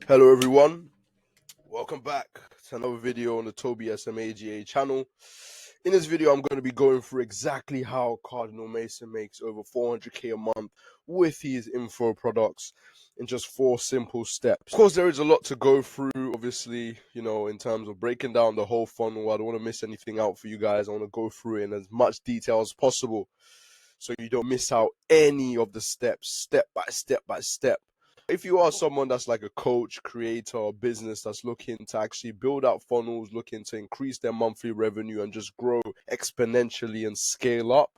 Hello everyone, welcome back to another video on the Toby SMAGA channel. In this video I'm going to be going through exactly how Cardinal Mason makes over 400k a month with his info products in just 4 simple steps. Of course there is a lot to go through, obviously, in terms of breaking down the whole funnel. I don't want to miss anything out for you guys. I want to go through it in as much detail as possible so you don't miss out any of the steps, step by step by step. If you are someone that's like a coach, creator, or business that's looking to actually build out funnels, looking to increase their monthly revenue and just grow exponentially and scale up,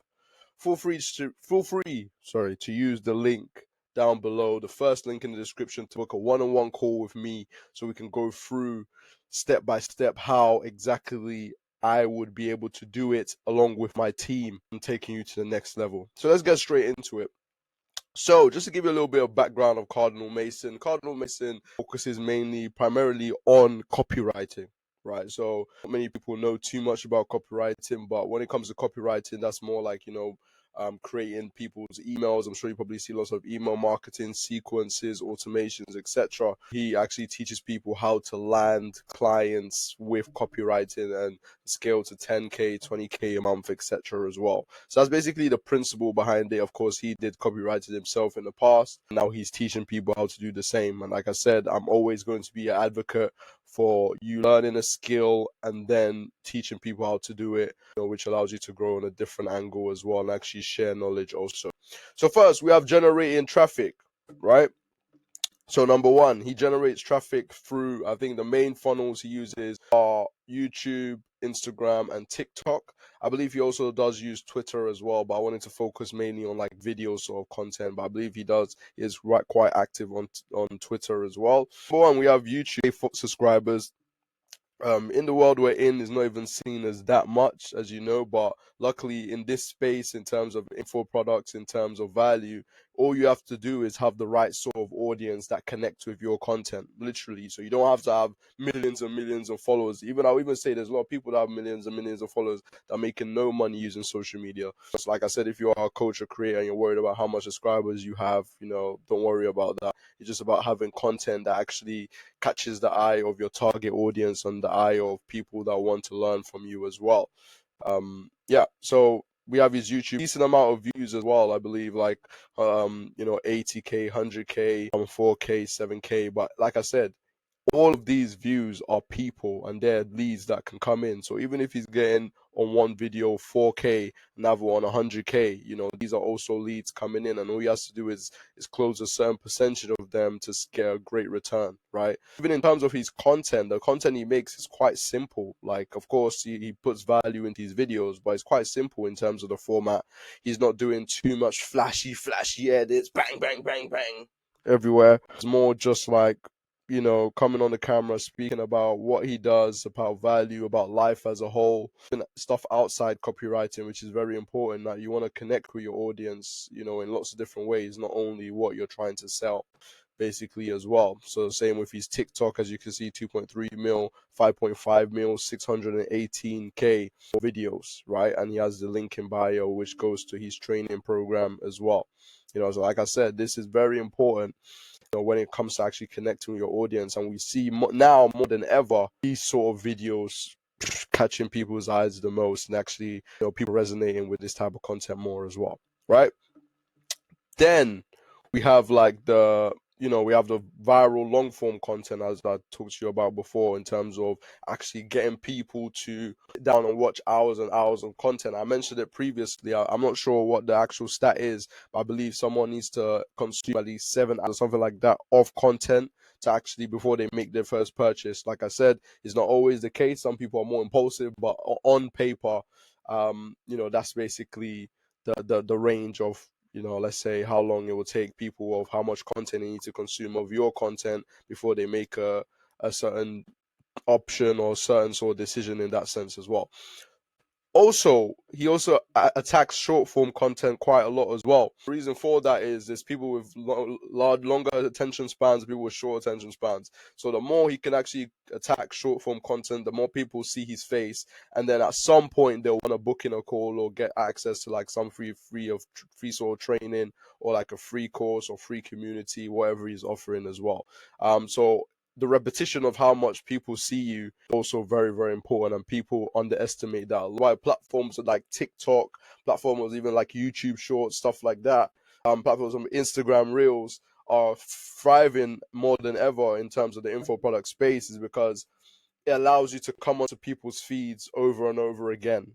feel free to use the link down below, the first link in the description, to book a one-on-one call with me so we can go through step by step how exactly I would be able to do it along with my team and taking you to the next level. So let's get straight into it. So, just to give you a little bit of background of Cardinal Mason focuses primarily on copywriting, right? So, not many people know too much about copywriting, but when it comes to copywriting, that's more like, creating people's emails. I'm sure you probably see lots of email marketing sequences, automations, etc. He actually teaches people how to land clients with copywriting and scale to 10k, 20k a month, etc. as well. So that's basically the principle behind it. Of course, he did copywriting himself in the past. Now he's teaching people how to do the same. And like I said, I'm always going to be an advocate for you learning a skill and then teaching people how to do it, which allows you to grow on a different angle as well and actually share knowledge also. So first, we have generating traffic, right? So number one, he generates traffic through, I think the main funnels he uses are YouTube, Instagram, and TikTok. I believe he also does use Twitter as well, but I wanted to focus mainly on like video sort of content. But I believe he is quite active on Twitter as well. Number one, we have YouTube subscribers. In the world we're in, is not even seen as that much, as you know, but luckily in this space, in terms of info products, in terms of value, all you have to do is have the right sort of audience that connects with your content, literally. So you don't have to have millions and millions of followers. I'll even say there's a lot of people that have millions and millions of followers that are making no money using social media. So like I said, if you are a coach or creator and you're worried about how much subscribers you have, don't worry about that. It's just about having content that actually catches the eye of your target audience and the eye of people that want to learn from you as well. So we have his YouTube, decent amount of views as well, I believe, like 80k, 100k, 4k, 7k. But like I said, all of these views are people and they're leads that can come in. So even if he's getting on one video 4k, another one 100k, these are also leads coming in, and all he has to do is close a certain percentage of them to get a great return, right? Even in terms of his content, the content he makes is quite simple. Like, of course, he puts value into his videos, but it's quite simple in terms of the format. He's not doing too much flashy edits, bang, bang, bang, bang, everywhere. It's more just like, coming on the camera, speaking about what he does, about value, about life as a whole, and stuff outside copywriting, which is very important. That you want to connect with your audience, in lots of different ways, not only what you're trying to sell, basically, as well. So same with his TikTok, as you can see, 2.3 mil, 5.5 mil, 618k videos, right? And he has the link in bio, which goes to his training program as well. So like I said, this is very important, when it comes to actually connecting with your audience. And we see now more than ever these sort of videos catching people's eyes the most, and actually, people resonating with this type of content more as well, right? Then we have like we have the viral long form content, as I talked to you about before, in terms of actually getting people to sit down and watch hours and hours of content. I mentioned it previously. I'm not sure what the actual stat is, but I believe someone needs to consume at least 7 hours or something like that of content to actually, before they make their first purchase. Like I said, it's not always the case. Some people are more impulsive, but on paper, that's basically the range of, let's say, how long it will take people, of how much content they need to consume of your content before they make a certain option or certain sort of decision in that sense as well. Also, he also attacks short form content quite a lot as well. The reason for that is there's people with longer attention spans, people with short attention spans. So the more he can actually attack short form content, the more people see his face, and then at some point they'll want to book in a call or get access to like some free sort of training, or like a free course or free community, whatever he's offering as well. So the repetition of how much people see you is also very, very important, and people underestimate that. Why platforms like TikTok, platforms even like YouTube Shorts, stuff like that, platforms on Instagram Reels are thriving more than ever in terms of the info product space, is because it allows you to come onto people's feeds over and over again,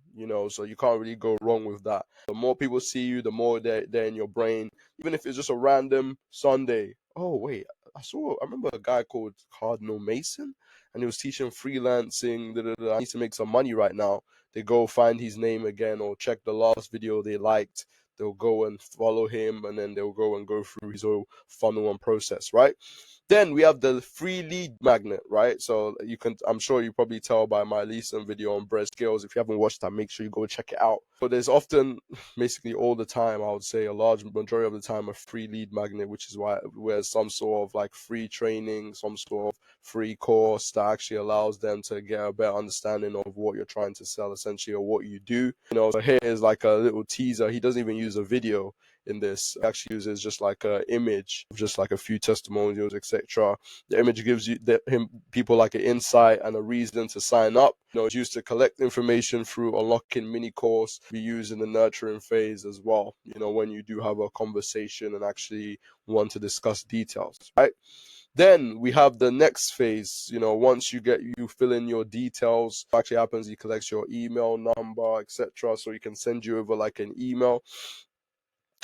so you can't really go wrong with that. The more people see you, the more they're in your brain, even if it's just a random Sunday. Oh, wait, I remember a guy called Cardinal Mason, and he was teaching freelancing. I need to make some money right now. They go find his name again or check the last video they liked. They'll go and follow him, and then they'll go through his whole funnel and process, right? Then we have the free lead magnet, right? So I'm sure you probably tell by my recent video on bread skills. If you haven't watched that, make sure you go check it out. But there's often, basically all the time, I would say a large majority of the time, a free lead magnet, which is where some sort of like free training, some sort of free course that actually allows them to get a better understanding of what you're trying to sell, essentially, or what you do. So here is like a little teaser. He doesn't even use a video in this. It actually uses just like an image of just like a few testimonials, etc. The image gives people like an insight and a reason to sign up. It's used to collect information through unlocking mini course, be used in the nurturing phase as well, when you do have a conversation and actually want to discuss details, right? Then we have the next phase. Once you fill in your details, what actually happens, he collects your email number, etc. So he can send you over like an email.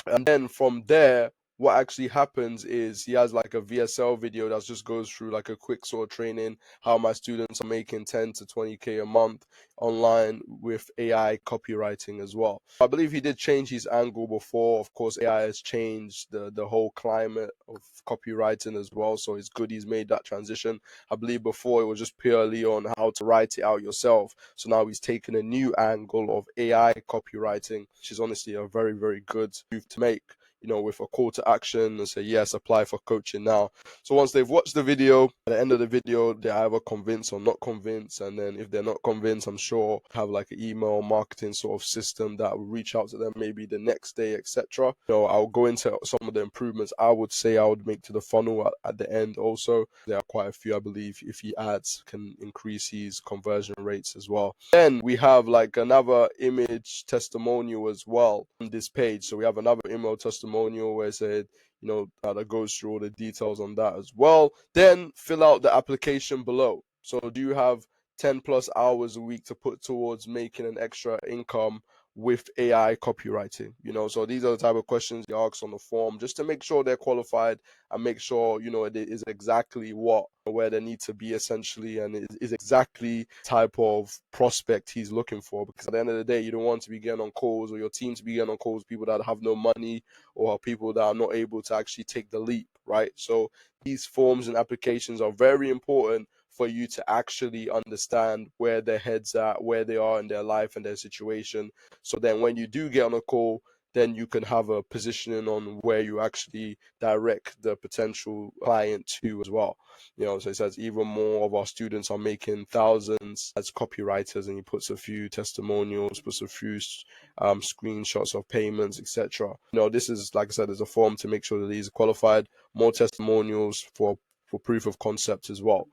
And then from there, what actually happens is he has like a VSL video that just goes through like a quick sort of training, how my students are making 10 to 20K a month online with AI copywriting as well. I believe he did change his angle before. Of course, AI has changed the whole climate of copywriting as well. So it's good he's made that transition. I believe before it was just purely on how to write it out yourself. So now he's taken a new angle of AI copywriting, which is honestly a very, very good move to make, with a call to action and say, yes, apply for coaching now. So once they've watched the video, at the end of the video, they're either convinced or not convinced. And then if they're not convinced, I'm sure have like an email marketing sort of system that will reach out to them maybe the next day, etc. I'll go into some of the improvements I would say I would make to the funnel at the end also. There are quite a few, I believe, if he adds, can increase his conversion rates as well. Then we have like another image testimonial as well on this page. So we have another email testimonial where it said, that goes through all the details on that as well. Then fill out the application below. So do you have 10 plus hours a week to put towards making an extra income with AI copywriting? So these are the type of questions you ask on the form, just to make sure they're qualified and make sure, it is exactly where they need to be essentially, and is exactly type of prospect he's looking for. Because at the end of the day, you don't want to be getting on calls, or your team to be getting on calls, people that have no money or people that are not able to actually take the leap, right? So these forms and applications are very important for you to actually understand where their heads at, where they are in their life and their situation. So then when you do get on a call, then you can have a positioning on where you actually direct the potential client to as well. So it says even more of our students are making thousands as copywriters, and he puts a few testimonials, puts a few screenshots of payments, etc. This is, like I said, there's a form to make sure that these are qualified. More testimonials for proof of concept as well.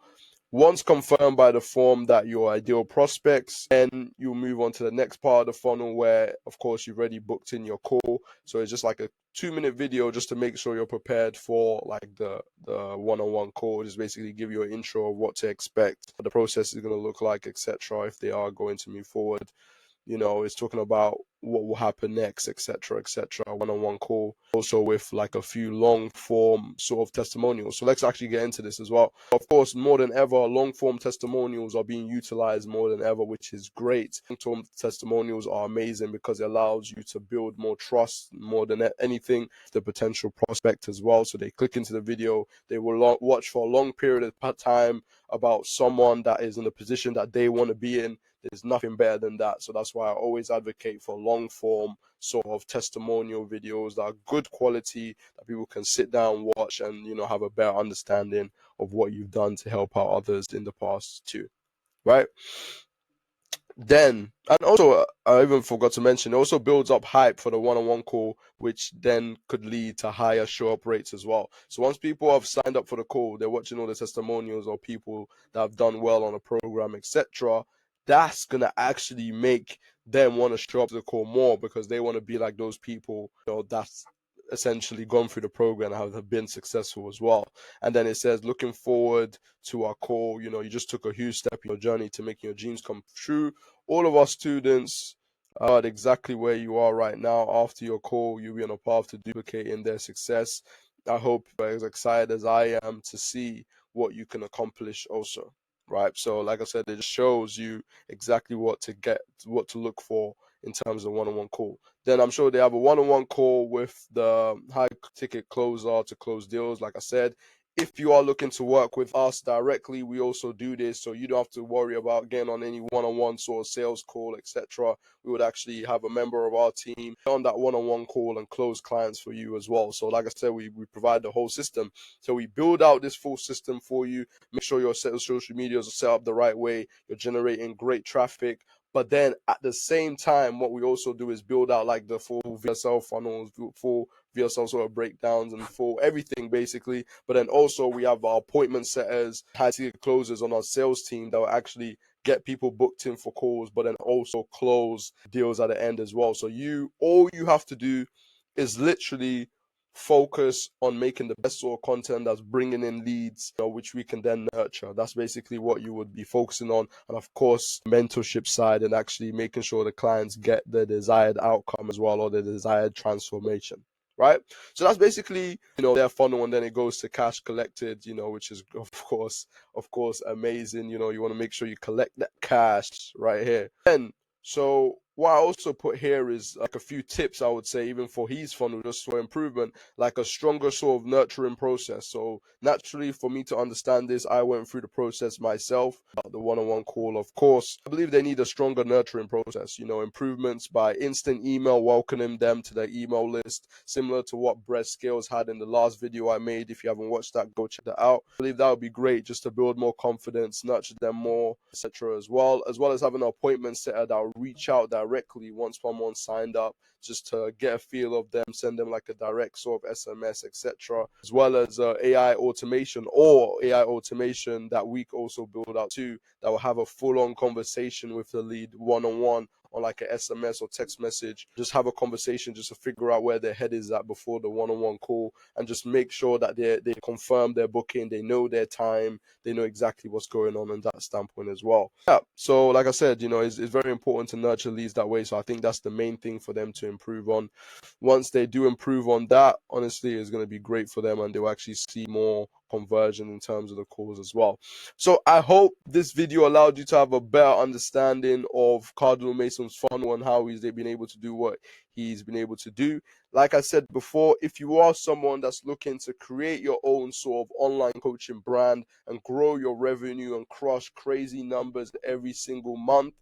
Once confirmed by the form that your ideal prospects, then you'll move on to the next part of the funnel where, of course, you've already booked in your call. So it's just like a 2-minute video just to make sure you're prepared for like the one-on-one call. Just basically give you an intro of what to expect, what the process is going to look like, etc. if they are going to move forward. It's talking about what will happen next, etc., one-on-one call, also with like a few long form sort of testimonials. So let's actually get into this as well. Of course, more than ever, long form testimonials are being utilized more than ever, which is great. Long form testimonials are amazing because it allows you to build more trust more than anything, the potential prospect as well. So they click into the video, they will watch for a long period of time about someone that is in a position that they want to be in. There's nothing better than that. So that's why I always advocate for long form sort of testimonial videos that are good quality, that people can sit down, watch, and have a better understanding of what you've done to help out others in the past too, right? Then, and also, I even forgot to mention, it also builds up hype for the one-on-one call, which then could lead to higher show-up rates as well. So once people have signed up for the call, they're watching all the testimonials or people that have done well on a program, etc. That's gonna actually make them want to show up to the call more, because they want to be like those people, that's essentially gone through the program and have been successful as well. And then it says, looking forward to our call. You just took a huge step in your journey to making your dreams come true. All of our students are exactly where you are right now. After your call, you'll be on a path to duplicating their success. I hope you're as excited as I am to see what you can accomplish also. Right. So like I said, it just shows you exactly what to look for in terms of one-on-one call. Then I'm sure they have a one-on-one call with the high ticket closer to close deals. Like I said, if you are looking to work with us directly, we also do this, so you don't have to worry about getting on any one-on-one sort of sales call, etc. We would actually have a member of our team on that one-on-one call and close clients for you as well. So like I said, we provide the whole system. So we build out this full system for you, make sure your social medias are set up the right way, you're generating great traffic. But then at the same time, what we also do is build out like the full VSL funnels, full VSL sort of breakdowns, and full everything basically. But then also we have our appointment setters, high ticket closers on our sales team that will actually get people booked in for calls, but then also close deals at the end as well. So all you have to do is literally focus on making the best sort of content that's bringing in leads, which we can then nurture. That's basically what you would be focusing on. And of course, mentorship side, and actually making sure the clients get the desired outcome as well, or the desired transformation. Right. So that's basically, their funnel, and then it goes to cash collected, which is of course amazing. You want to make sure you collect that cash right here. Then, so what I also put here is like a few tips, I would say, even for his funnel, just for improvement, like a stronger sort of nurturing process. So naturally, for me to understand this, I went through the process myself, the one-on-one call. Of course, I believe they need a stronger nurturing process, improvements by instant email, welcoming them to their email list, similar to what Brett Scales had in the last video I made. If you haven't watched that, go check that out. I believe that would be great, just to build more confidence, nurture them more, etc. as well as having an appointment setter that will reach out directly once someone signed up, just to get a feel of them, send them like a direct sort of SMS, etc. As well as AI automation that we also build out too, that will have a full-on conversation with the lead one-on-one, on like a SMS or text message. Just have a conversation just to figure out where their head is at before the one-on-one call, and just make sure that they confirm their booking, they know their time, they know exactly what's going on in that standpoint as well. Yeah. So like I said, it's very important to nurture leads that way. So I think that's the main thing for them to improve on. Once they do improve on that, honestly, it's going to be great for them, and they'll actually see more conversion in terms of the calls as well. So I hope this video allowed you to have a better understanding of Cardinal Mason's funnel and how he's been able to do what he's been able to do. Like I said before, if you are someone that's looking to create your own sort of online coaching brand and grow your revenue and crush crazy numbers every single month,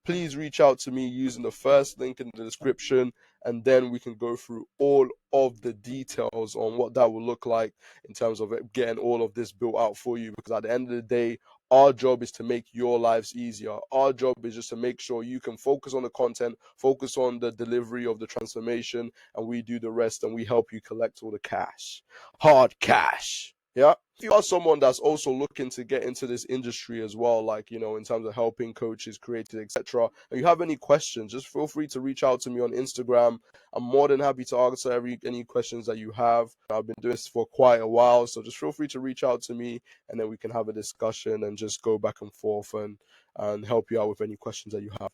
please reach out to me using the first link in the description, and then we can go through all of the details on what that will look like in terms of getting all of this built out for you. Because at the end of the day, our job is to make your lives easier. Our job is just to make sure you can focus on the content, focus on the delivery of the transformation, and we do the rest, and we help you collect all the cash. Hard cash. Yeah. If you are someone that's also looking to get into this industry as well, like, in terms of helping coaches, creators, etc., and you have any questions, just feel free to reach out to me on Instagram. I'm more than happy to answer any questions that you have. I've been doing this for quite a while, so just feel free to reach out to me, and then we can have a discussion and just go back and forth and help you out with any questions that you have.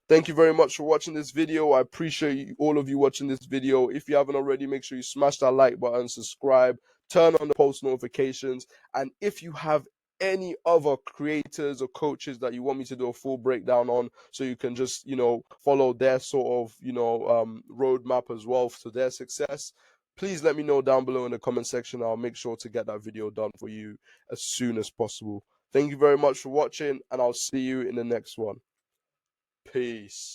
Thank you very much for watching this video. I appreciate all of you watching this video. If you haven't already, make sure you smash that like button, subscribe, turn on the post notifications, and if you have any other creators or coaches that you want me to do a full breakdown on, so you can just follow their sort of roadmap as well to their success, please let me know down below in the comment section. I'll make sure to get that video done for you as soon as possible. Thank you very much for watching, and I'll see you in the next one. Peace.